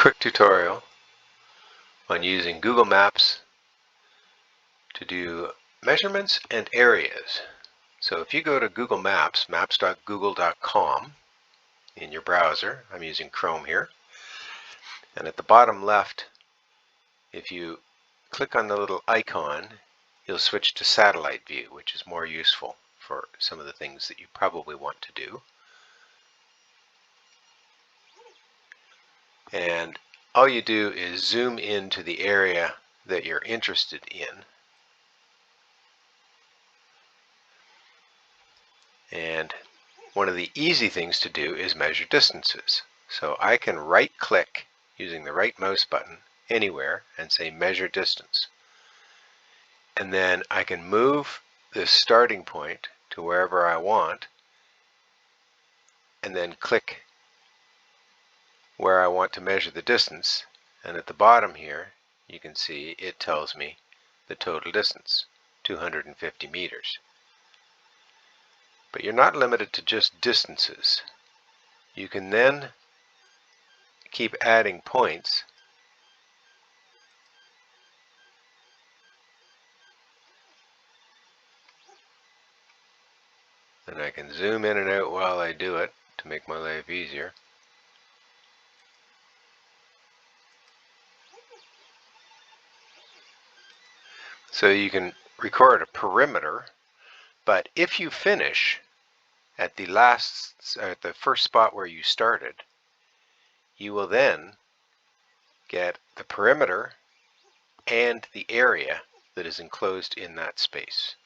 quick tutorial on using Google Maps to do measurements and areas. So if you go to Google Maps, maps.google.com in your browser, I'm using Chrome here, and at the bottom left, if you click on the little icon, you'll switch to satellite view, which is more useful for some of the things that you probably want to do. And all you do is zoom into the area that you're interested in. And one of the easy things to do is measure distances. So I can right click using the right mouse button anywhere and say measure distance. And then I can move this starting point to wherever I want and then click where I want to measure the distance, and at the bottom here you can see it tells me the total distance, 250 meters. But you're not limited to just distances. You can then keep adding points and I can zoom in and out while I do it to make my life easier. So you can record a perimeter, but if you finish at the first spot where you started, you will then get the perimeter and the area that is enclosed in that space.